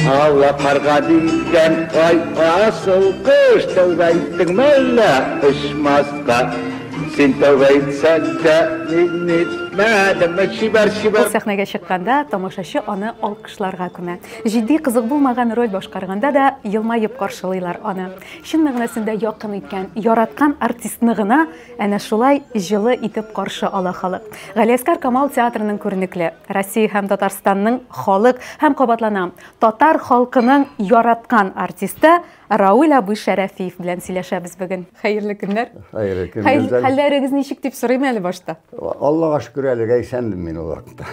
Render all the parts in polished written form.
Allah karga diyken ay asıl kış tövbe ettin melle ışmazka. Sen tövbe etsen de min etmedim şiber. Ул сәхнәгә чыкканда тамашачы аны алкышларга күмә. Җитди кызык булмаган роль башкарганда да елмаеп каршылыйлар аны. Чын мәгънәсендә якын иткән, яраткан артистны гына әнә шулай җылы итеп каршы ала халык. Галиәскәр Камал театрының күренекле, Россия һәм Татарстанның халык һәм кабатлана татар халкының яраткан артисты Раул Абый Шәрәфиев белән сөйләшәбез бүген. Хәерле көннәр. Хәерле көннәр. Хәлләрегез ничек дип сорыйм әле башта? Аллага шөкер әле гайсәндем мин ул вакытта.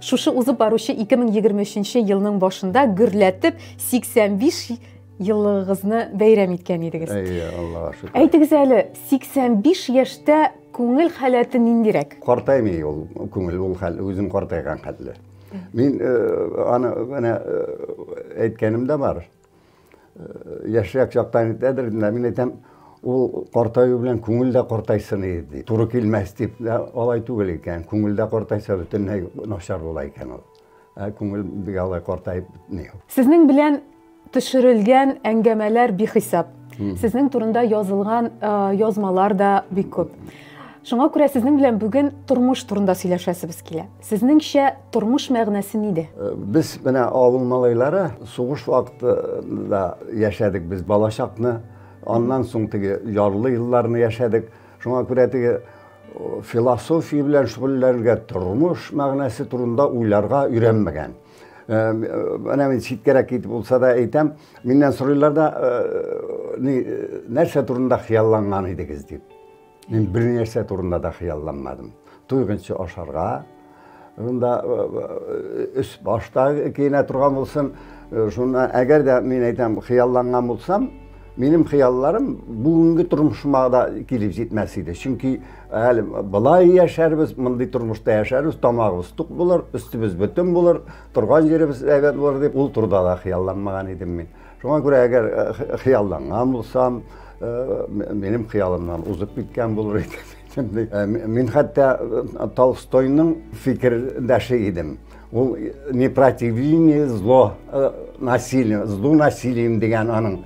Шушы узып баручы 2023 елның башында гөрләтеп 85 еллыгызны бәйрәм иткән идегез. Аллага шөкер. Әйтегез әле, 85 яшьтә күңел халаты ниндирәк? Картаймый ул күңел, ул хәл үзем картайган хәлле. Мин аны әйткәнем дә бар. Яшьрәк чактан әйтердер, мин әйтәм, ул картаю белән күңел дә картайсын иде. Туры килмәс дип алай түгел икән. Күңел дә картайса бөтенләй начар була икән ул. Күңел бик алай картайып бетми. Сезнең белән төшерелгән әңгәмәләр бихисап. Сезнең турында язылган язмалар да бик күп. Шуңа күрә сезнең белән бүген тормыш турында сөйләшәсебез килә. Сезнеңчә тормыш мәгънәсе нидә? Без менә авыл малайлары сугыш вакытында яшәдек без балачакны. Ondan soң теге ярлы елларны яшәдек. Шуңа күрә теге философия белән шөгыльләргә тормыш мәгънәсе турында уйларга өйрәнмәгән. Менә мин читкәрәк китеп булса да әйтәм, миннән сорыйлар да нәрсә турында хыялланган идегез дип. Мин бер нәрсә турында да хыялланмадым. Туйгынчы ашарга, монда үс башта киенә торган булсын, шуны әгәр дә мин әйтәм хыялланган булсам, минем хыялларым бүгенге тормышыма да килеп җитмәс иде. Чөнки әле былай яшәрбез, мондый тормышта яшәрбез, тамагыбыз тук булыр, өстебез бөтен булыр, торган җиребез әйбәт булыр дип ул турда да хыялланмаган идем мин. Шуңа күрә әгәр хыялланган булсам, минем хыялымнан узып киткән булыр иде. Мин хәтта Толстойның фикердәше идем. Ул не противление зло насилию, злу насилием дигән аның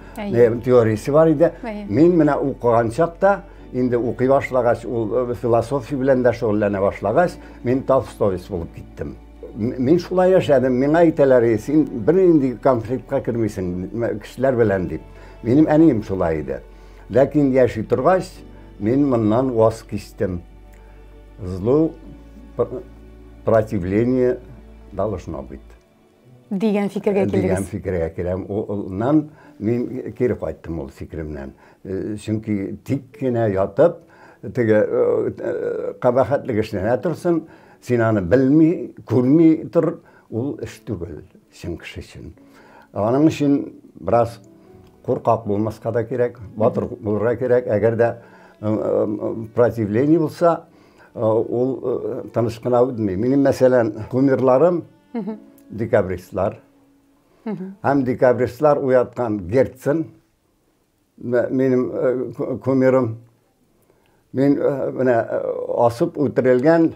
теориясе бар иде. Мин менә укыган чакта, инде укый башлагач, ул философия белән дә шөгыльләнә башлагач, мин толстовец булып киттем. Мин шулай яшәдем, миңа әйтәләр, син бер инде конфликтка кирмисең кешеләр белән дип. Минем әнием шулай иде. Ләкин яши торгач, мин моннан ваз кичтем. Злу противление должно быть. Дигән фикергә килдегез. Дигән фикергә киләм. Оннан мин кире кайттым ул фикремнән. Чөнки тик кенә ятып, теге кабахатлык эшләнә торсын, син аны белми, күрми тор, ул эш түгел, син кеше өчен. Аның өчен бераз куркак булмаска да кирәк, батыр булырга кирәк. Әгәр дә противление булса, ул танышкына үтми. Минем мәсәлән кумирларым декабристлар. Һәм декабристлар уяткан Герцен, минем кумирым. Мин менә асып үтерелгән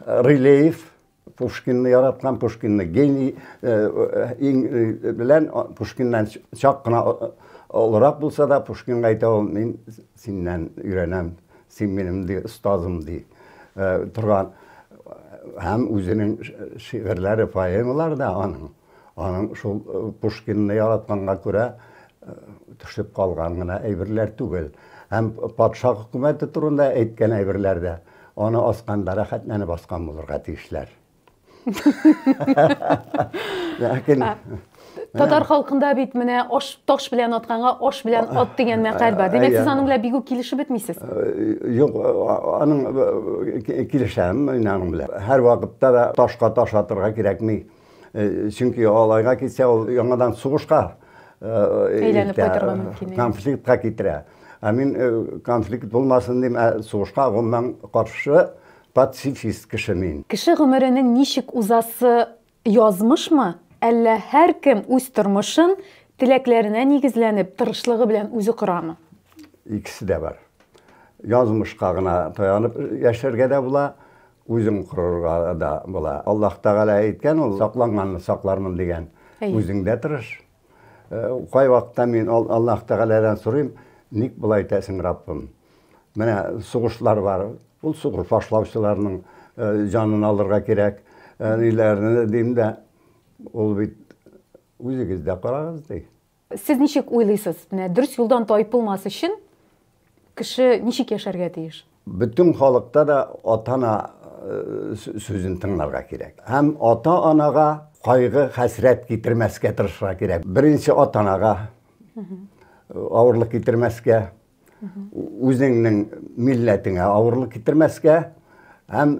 Рылеев, Пушкинны яраткан, Пушкинны гений белән Пушкиннан чак кына олырак булса да, Пушкинга әйтә ул, мин синнән өйрәнәм, син минем остазым ди торган. Һәм үзенең шигырьләре, поэмалары да аның шул Пушкинны яратканга күрә төшеп калган гына әйберләр түгел. Һәм патша хөкүмәте турында әйткән әйберләр дә аны асканда рәхәтләнеп баскан булырга тиешләр. Ләкин татар халкында бит менә аш таш белән атканга аш белән ат дигән мәкаль бар. Димәк, сез аның белән бигү килешеп бетмисез. Юк, аның килешәм аның белән. Һәр вакытта да ташка таш атырга кирәкми. Чөнки алайга китсә, ул яңадан сугышка әйләнеп кайтырга мөмкин. Конфликтка китерә. Мин конфликт булмасын дип, сугышка гомумән каршы пацифист кеше мин. Кеше гомеренең ничек узасы язмышмы? Әллә һәр кем үз тормышын теләкләренә нигезләнеп, тырышлыгы белән үзе корамы? Икесе дә бар. Язмышка гына таянып яшәргә дә була, Үзең құрырға да була. Аллаһ Тағала әйткән, ул сакланганны саклармын дигән. Үзеңдә тырыш. Кай вакытта мин Аллаһ Тәгаләдән сорыйм, ник булай итәсең, Раббым? Менә сугышлар бар. Ул сугыш башлаучыларның жанын алырга кирәк. Ниләрне дим дә, ул бит үзегездә карагыз ди. Сез ничек уйлыйсыз? Менә дөрес юлдан тайпылмас өчен кеше ничек яшәргә тиеш? Bütün халыкта да ата-ана сүзен тыңларга кирәк. Һәм ата-анага кайгы, хәсрәт китермәскә тырышырга кирәк. Беренче ата-анага авырлык китермәскә, үзеңнең милләтеңә авырлык китермәскә, һәм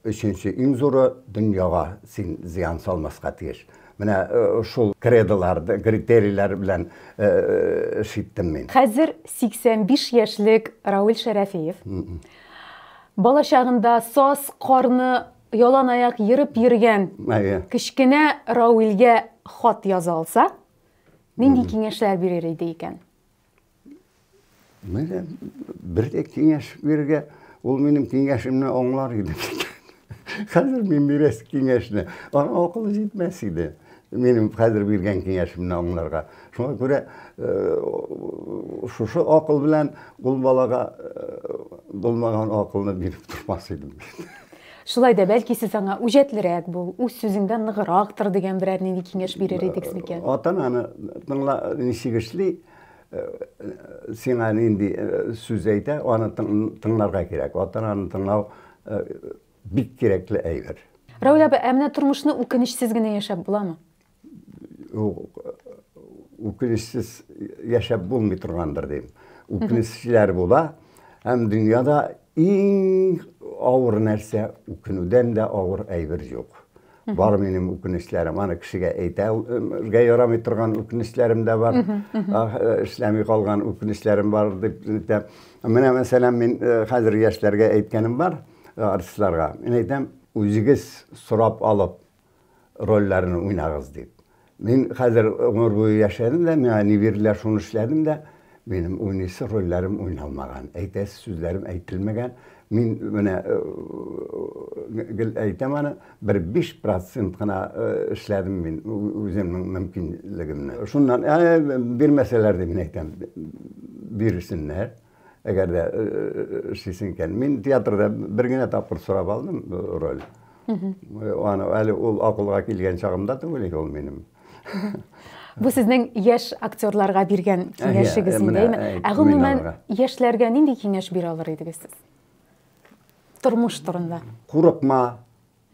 өченче иң зуры дөньяга син зыян салмаска тиеш. Менә шул кредоларды, критерийлар белән шиттем мин. Хәзер 85 яшьлек Рауль Шәрәфиев. Бала чагында сас, карны, ялан аяк йөреп йөргән кечкенә Раульгә хат яза алса, нинди киңәшләр бирер иде икән? Менә бер киңәш бирергә, ул минем киңәшемне аңлар иде. Хәзер мин бирәс киңәшне, аңа акылы җитмәс иде. Минем хәзер биргән киңәшемне аңларга. Шуңа күрә шушы акыл белән ул балага булмаган акылны биреп тормас идем. Шулай да бәлки сез аңа үҗәтлерәк бул, үз сүзеңдән ныгырактыр дигән берәр нинди киңәш бирер идегез микән? Ата-ананы тыңла, ничек эшли, сиңа нинди сүз әйтә, аны тыңларга кирәк. Ата-ананы тыңлау бик кирәкле әйбер. Рауль абый, менә тормышны үкенечсез генә яшәп буламы? Үкенечсез яшәп булмый торгандыр дим. Үкенечләр була, һәм дөньяда иң авыр нәрсә, үкенүдән дә авыр әйбер юк. Бар минем үкенечләрем, аны кешегә әйтергә ярамый торган үкенечләрем дә бар. Эшләми калган үкенечләрем бар дип әйтәм. Менә мәсәлән, мин хәзер яшьләргә әйткәнем бар, артистларга. Мин әйтәм, үзегез сорап алып рольләрне уйнагыз дип. Мин хәзер ömür буе яшәдем дә, миңа ни бирделәр, шуны эшләдем дә, минем уйныйсы рольләрем уйналмаган, әйтәсе сүзләрем әйтелмәгән. Мин менә әйтәм аны, бер 5% кына эшләдем мин үземнең мөмкинлегемне. Шуннан бирмәсәләр дип мин әйтәм, бирсеннәр. Әгәр дә эшлисең икән. Мин театрда бер генә тапкыр сорап алдым роль. Аны әле ул акылга килгән чагымда түгел ул минем. Бу сезнең яшь актерларга биргән киңәшегез инде. Гомумән яшьләргә нинди киңәш бирә алыр идегез сез? Тормыш турында. Курыкма.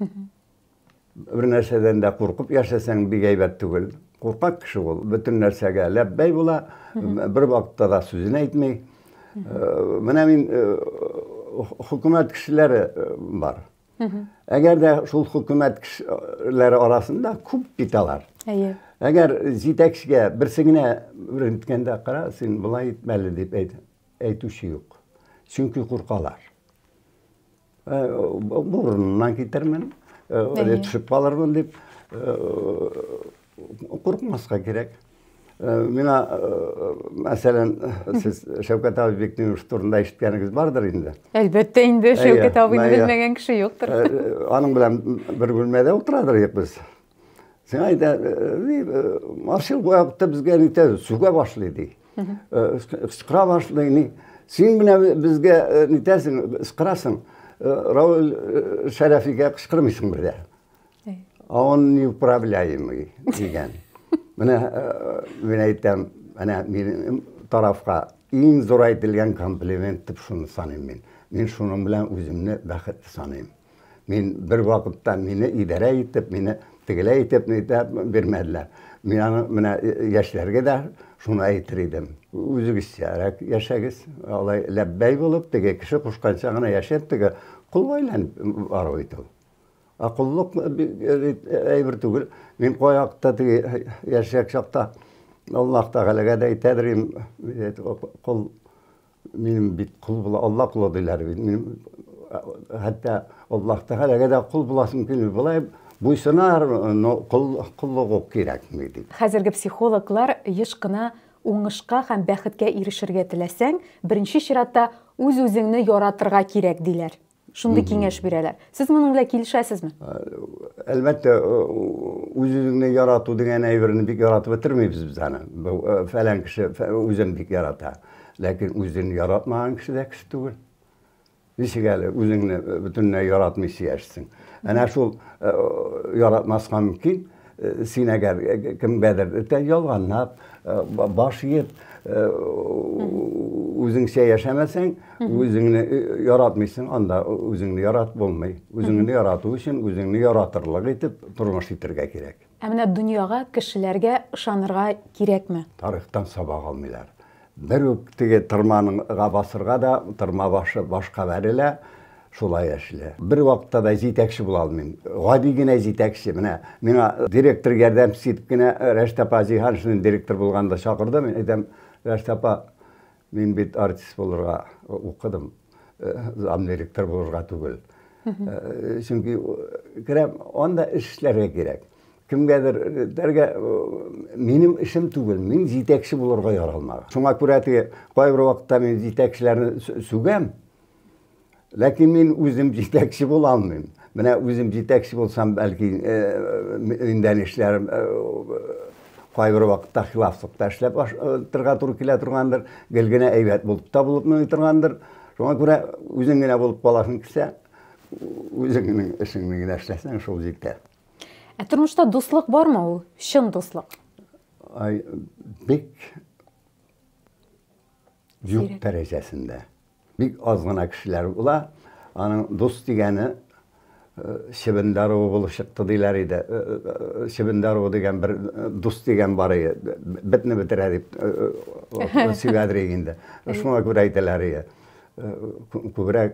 Бер нәрсәдән дә куркып яшәсәң бик әйбәт түгел. Куркак кеше ул, бөтен нәрсәгә ләббәй була, бер вакытта да сүзен әйтмәй. Менә мин хөкүмәт кешеләре бар. Әгәр дә шул хөкүмәт кешеләре арасында күп бит алар. Әгәр җитәкчегә берсе генә әйткәндә, кара, син булай итмәле дип әйтүче юк. Чөнки куркалар. Бурыннан китермен, төшеп калырмын дип куркмаска кирәк. Мина, мәсәлән, сез Шәүкәт Абибекнең турында ишеткәнегез бардыр инде. Әлбәттә инде, Шәүкәт абыйны белмәгән кеше юктыр. Аның белән бер бүлмәдә утырадыр без. Син әйтә, маршал бу вакытта безгә нитә сүгә башлый ди. Кычкыра башлый ни. Син менә безгә нитәсең, кычкырасың. Рауль Шәрәфигә кычкырмыйсың бердә. Он не управляемый дигән. Менә мин әйтәм, әнә минем тарафка иң зур әйтелгән комплимент дип шуны саныйм мин. Мин шуның белән үземне бәхетле саныйм. Мин бер вакытта мине идарә итеп, мине тегелә итеп бирмәделәр. Мин аны менә яшьләргә дә шуны әйтер идем. Үзегезчәрәк яшәгез, алай ләббәй булып, теге кеше кушканча гына яшәп, теге кул байланып бару итә. Акыллык әйбер түгел. Мин каякта теге яшәк чакта Аллаһ Тәгаләгә дә әйтәдер, кул минем бит кул була, Алла кулы диләр бит. Минем хәтта Аллаһ Тәгаләгә дә кул буласым килми, булай буйсынар, куллыгы кирәкми дип. Хәзерге психологлар еш кына уңышка һәм бәхеткә ирешергә теләсәң, беренче чиратта үз-үзеңне яратырга кирәк диләр. шундый киңәш бирәләр. Сез моның белән килешәсезме? Әлбәттә, үзеңне ярату дигән әйберне бик яратып бетермибез без аны. Фәлән кеше үзен бик ярата. Ләкин үзен яратмаган кеше дә кеше түгел. Ничек әле үзеңне бөтенләй яратмый яшисең. Әнә шул яратмаска мөмкин, син әгәр кемгәдер ялганлап, баш иеп, үзеңчә яшәмәсәң, үзеңне яратмыйсың, анда үзеңне ярат булмый. Үзеңне ярату өчен үзеңне яратырлык итеп тормыш итәргә кирәк. Ә менә дөньяга, кешеләргә ышанырга кирәкме? Тарихтан сабак алмыйлар. Бер үк теге тырманга басырга да тырма башы башка бәрелә, шулай яшилә. Бер вакытта да җитәкче була алмыйм. Гади генә җитәкче. Менә миңа директор ярдәмчесе итеп кенә Рәшит апа Җиһаншин директор булганда чакырды. Мин әйтәм, Рәшит апа, мин бит артист булырга укыдым. Зам директор булырга түгел. Чөнки керәм, анда эшләргә кирәк. Кемгәдер дәргә минем эшем түгел, мин җитәкче булырга яралмаган. Шуңа күрә теге кайбер вакытта мин җитәкчеләрне сүгәм. Ләкин мин үзем җитәкче була алмыйм. Менә үзем җитәкче булсам, бәлки индән эшләрем кайбер вакытта хилафлыкта эшләп торга туры килә торгандыр, гел генә әйбәт булып табылып торгандыр. Шуңа күрә үзең генә булып каласың килсә, үзеңнең эшеңне генә эшләсәң, шул җитә. Ә тормышта дуслык бармы ул? Чын дуслык. Бик юк дәрәҗәсендә. Бик аз гына кешеләр була. Аның дус дигәне Шебендаров булып чыкты диләр иде. Шебендаров дигән бер дус дигән бар иде. Бетне бетерә дип сөйләдер инде. Шуңа күрә әйтәләр иде. Күбрәк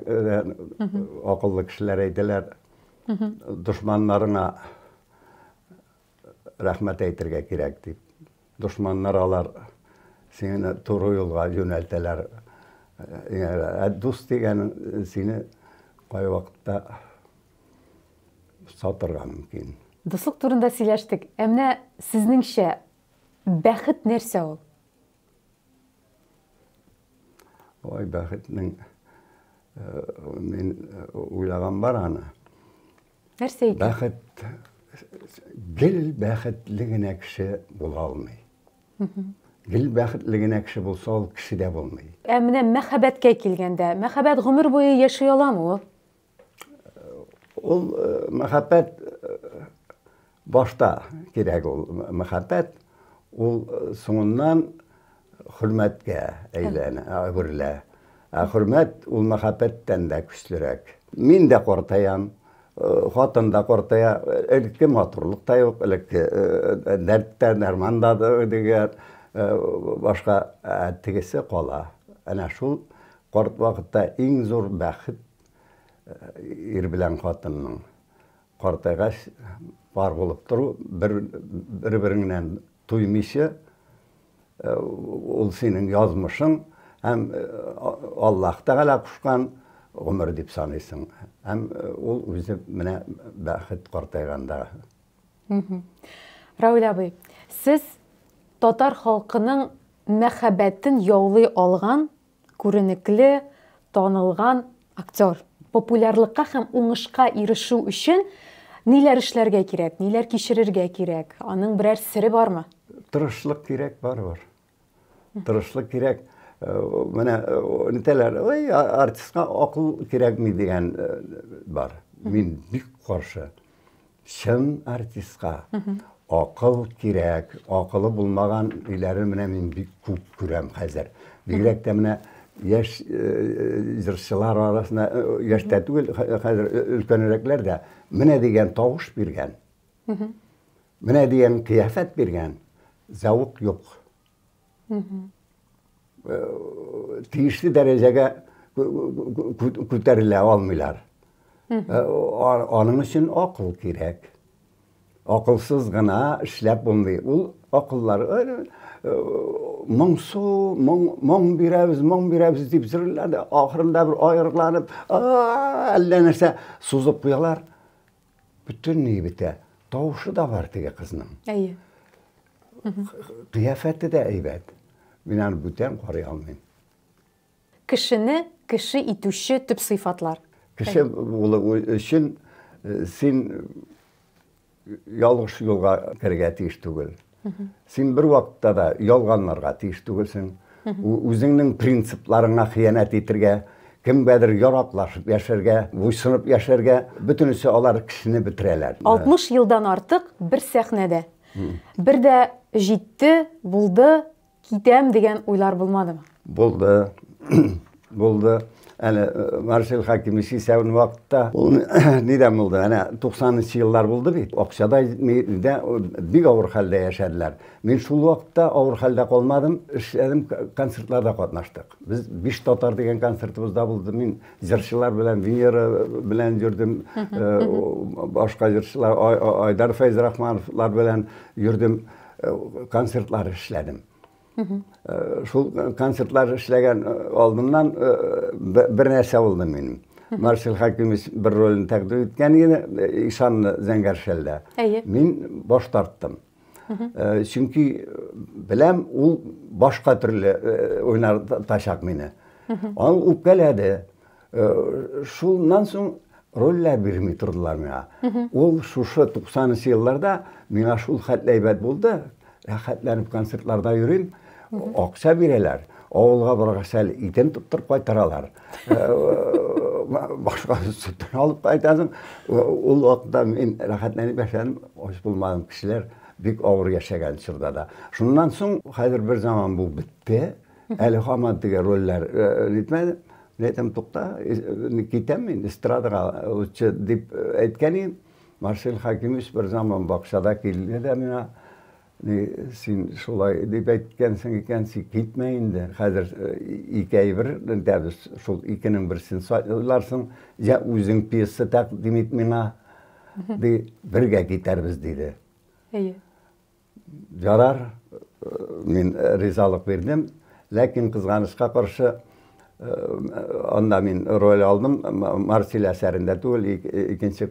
акыллы кешеләр әйтәләр. Дошманнарына рәхмәт әйтергә кирәк дип. Дошманнар алар сине туры юлга юнәлтәләр. Дус дигән сине кай вакытта сатырга мөмкин. Дуслык турында сөйләштек. Ә менә сезнеңчә бәхет нәрсә ул? Ой, бәхетнең мин уйлаган бар аны. Нәрсә икән? Бәхет гел бәхетле генә кеше була алмый. Гел бәхетле генә кеше булса, ул кеше дә булмый. Ә менә мәхәббәткә килгәндә, мәхәббәт гомер буе яши аламы ул? Ул мәхәббәт башта кирәк ул мәхәббәт. Ул соңыннан хөрмәткә әверелә. Хөрмәт ул мәхәббәттән дә көчлерәк. Мин дә картаям, хатын да картая, элекке матурлык та юк, элекке дәрттә, дәрманда дигән башка тегесе кала. Әнә шул карт вакытта иң зур бәхет ир белән хатынның картайгач бар булып тору, бер-береңнән туймыйча, ул синең язмышың, һәм Аллаһ Тәгалә кушкан гомер дип саныйсың. Һәм ул үзе менә бәхет картайганда. Рауил абый, сез татар халкының мәхәббәтен яулый алган, күренекле, танылган актер. Популярлыкка һәм уңышка ирешү өчен ниләр эшләргә кирәк, ниләр кичерергә кирәк? Аның берәр сире бармы? Тырышлык кирәк, бар. Тырышлык кирәк. Менә нитәләр, ой, артистка акыл кирәкми дигән бар. Мин бик каршы. Чын артистка акыл кирәк. Акылы булмаган иләрне менә мин бик күп күрәм хәзер. Бигрәк тә менә яшь җырчылар арасында, яшьтә түгел, хәзер өлкәнрәкләр дә менә дигән тавыш биргән. Менә дигән кыяфәт биргән. Зәвык юк. Тиешле дәрәҗәгә күтәрелә алмыйлар. Аның өчен акыл кирәк. Акылсыз гына эшләп булмый. Ул акыллар моң бирәбез дип җырлады. Ахырында бер аерыланып, әллә нәрсә сузып куялар. Бөтенләй бетә. Тавышы да бар теге кызның. Әйе. Кыяфәте дә әйбәт. Мин аны бүтән карый алмыйм. Кешене кеше итүче төп сыйфатлар. Кеше булу өчен син ялгыш юлга кергә тиеш түгел. Син бер вакытта да ялганларга тиеш түгелсең. Үзеңнең принципларыңа хыянат итәргә, кемгәдер яраклашып яшәргә, буйсынып яшәргә, бөтенесе алар кешене бетерәләр. 60 елдан артык бер сәхнәдә. Бер дә җитте, булды, китәм дигән уйлар булмадымы? Булды. Булды. Әне Маршал Хакимов сәвен вакытта нидән булды? Әне 90-нчы еллар булды бит. Акчада бик авыр хәлдә яшәделәр. Мин шул вакытта авыр хәлдә калмадым, эшләдем, концертларда катнаштык. Без 5 татар дигән концертыбызда булды. Мин җырчылар белән, Венера белән йөрдем, башка җырчылар, Айдар Фәйзрахмановлар белән йөрдем, концертлар эшләдем. Шул концертлар эшләгән алдыннан бер нәрсә булды минем. Маршал Хакимов бер ролен тәкъдим иткән иде, Ишан Зәңгәршәлдә. Мин баш тарттым. Чөнки беләм, ул башка төрле уйнар ташак мине. Аны үпкәләде. Шуннан соң рольләр бирми тордылар миңа. Ул шушы 90-нчы елларда миңа шул хәтле әйбәт булды. Рәхәтләнеп концертларда йөрим. Акча бирәләр. Авылга баргач әле итен тоттырып кайтаралар. Башка сөтен алып кайтасың. Ул вакытта мин рәхәтләнеп яшәдем. Аш булмаган кешеләр бик авыр яшәгән чорда да. Шуннан соң хәзер бер заман бу битте. Әле һаман теге рольләр итмәде. Әйтәм, тукта, китәм мин эстрадага дип әйткән идем. Маршал Хакимов бер заман бакчада килде дә миңа. Син шулай дип әйткәнсең икән, син китмә инде. Хәзер ике ай бер дәбез шул икенең берсен сайларсың, я үзең пьеса тәкъдим ит миңа. Ди, бергә китәрбез диде. Ярар, мин ризалык бирдем, ләкин кызганычка каршы анда мин роль алдым, Марсель әсәрендә түгел, икенче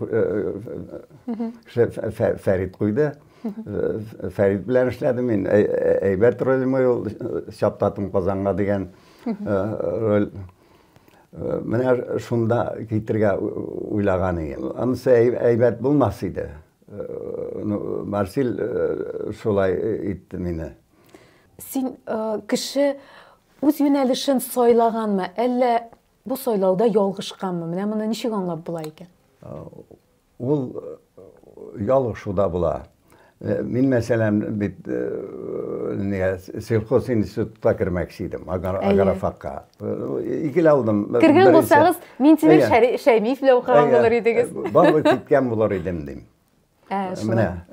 Фәрит куйды. Фәрит белән эшләдем мин. Әйбәт ролем ул, Чаптатым Казанга дигән роль. Менә шунда китергә уйлаган идем. Анысы әйбәт булмас иде. Марсель шулай итте мине. Син кеше үз юнәлешен сайлаганмы, әллә бу сайлауда ялгышканмы? Менә моны ничек аңлап була икән? Ул ялгышуда була. Мин мәсәлән бит сельхоз институтта кермәкче идем, агрофакка. Икеле алдым. Кергән булсагыз, Минтимер Шәймиев белән укыган булыр идегез. Барып киткән булыр идем дим. Менә,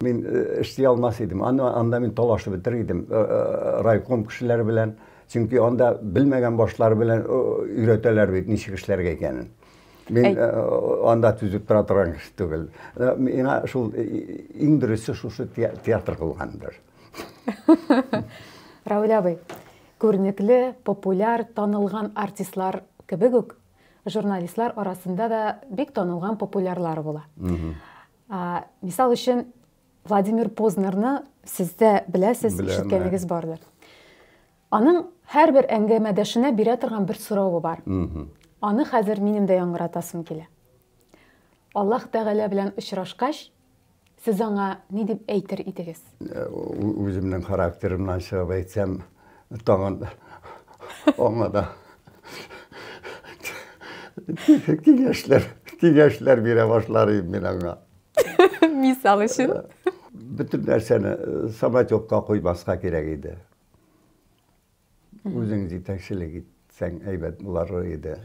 мин эшли алмас идем. Анда мин талашып бетер идем райком кешеләре белән. Чөнки анда белмәгән башлар белән өйрәтәләр бит ничек эшләргә икәнен. Мин анда түзеп тора торган кеше түгел. Миңа шул иң дөресе шушы театр кылгандыр. Равил абый, күренекле, популяр, танылган артистлар кебек үк журналистлар арасында да бик танылган популярлар була. Мисал өчен Владимир Познерны сез дә беләсез, ишеткәнегез бардыр. Аның һәрбер әңгәмәдәшенә бирә торган бер соравы бар. Аны хәзер минем дә яңгыратасым килә. Аллаһ Тәгалә белән очрашкач, сез аңа ни дип әйтер идегез? Үземнең характерымнан чыгып әйтсәм, тагын аңа да киңәшләр бирә башларым мин аңа. Мисал өчен? Бөтен нәрсәне самотёкка куймаска кирәк иде. Үзең җитәкчелек итсәң әйбәт булар иде.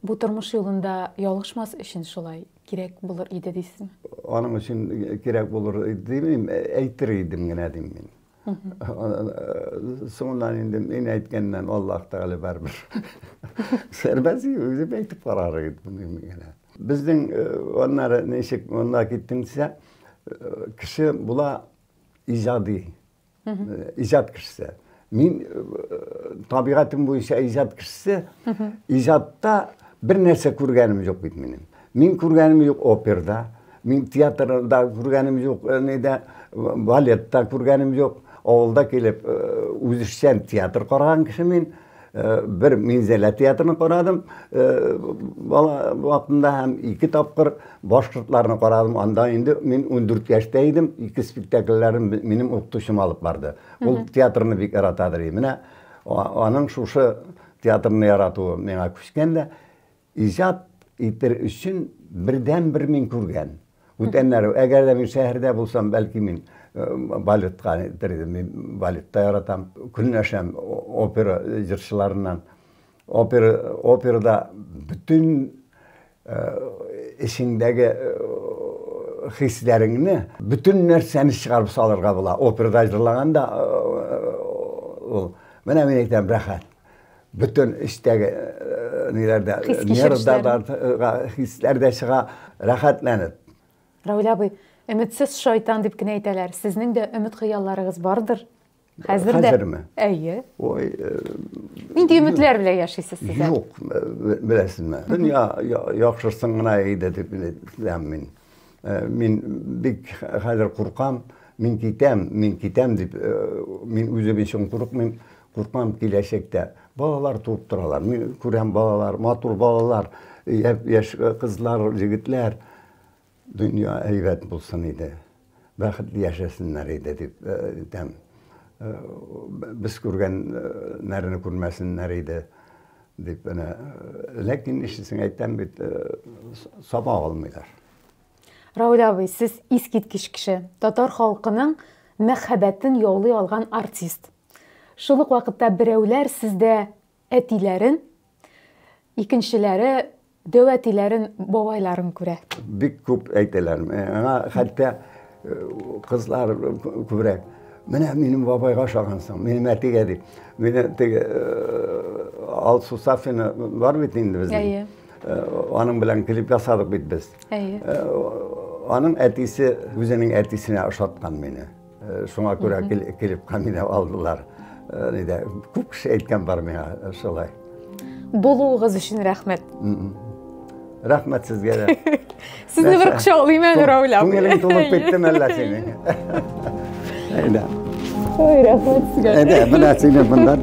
Бу тормыш юлында ялгышмас өчен шулай кирәк булыр иде дисезме? Аның өчен кирәк булыр димим, әйтер идем генә дим мин. Соңыннан инде мин әйткәннән Аллаһ Тәгалә барбер. Сәрбәси үзем әйтеп карар идем генә. Безнең аннары ничек монда киттеңсә, кеше була иҗади. Иҗат кешесе. Мин табигатым буенча иҗат кешесе, иҗатта бер нәрсә күргәнем юк бит минем. Мин күргәнем юк оперда, мин театрда күргәнем юк, нидә балетта күргәнем юк. Авылда килеп үзешчән театр караган кеше мин. bir Minzele tiyatrını koradım. Vaktinde hem 2 tapkır Başkırtlarını koradım. Anda indi men 14 yaştaydım. 2 spektakellerim benim uktuşum alıp vardı. Bu tiyatrını bir yaratadır emine. Onun şuşu tiyatrını yaratığı mena küçkende icat etir üçün birden bir min kurgan. Ötenler eğer de men şehirde bulsam belki men baletga etirdim. Men baletta yaratam. Günneşem opera jırçılarından operada bütün işindeki hislerini, bütün nerseni çıkarıp salırga bula. Operada jırlaganda men aytam rahat. Bütün işteki hislerde çığa rahatlanıp. Raul abi, ümitsiz şeytan dip gine aytalar. Sizning de ümit hıyallarınız bardır. Hazır mı? Eyye. Oy. Nindi ümitler bile yaşaysız siz? Yok, bilesinmi? Dünya yaxşısın gına eydi dip men. Men bik hazır kurkam, men kitem dip men özüm için kurkam gelecekte. Balalar turup duralar. Men kurem balalar, matur balalar, yaş kızlar, jigitler dünya eyvet bulsun idi. Baxtli yaşasınlar idi dip dem. Biz kurgan nerini kurmasınlar idi dip ana. Lakin işsin aytam bit sabah olmaylar. Raul abi, siz iskitkiş kişi, Tatar halkının məhəbbətin yolu algan artist. Şuluk vakitte bireyler sizde etilerin, ikincileri dövetilerin, babayların küre. Bik kup eytilerim. Hatta kızlar kübrek. Benim babayga şakansın, benim ertek edi. Benim al susafini var bitindi bizim. Onun bilen klip yasadık bit biz. Onun etisi, güzenin etisine aşatkan beni. Şuna göre klip kamine aldılar. Çok şey etken var bana şolay. Boluğunuz için rahmet. Rahmet sizge de. Sizni bir kuşa olayım ben Raul abi. Tüngelin tolup bittim elle seni. Öyle. Oy rahmet sizge. Evet, bana seni bundan.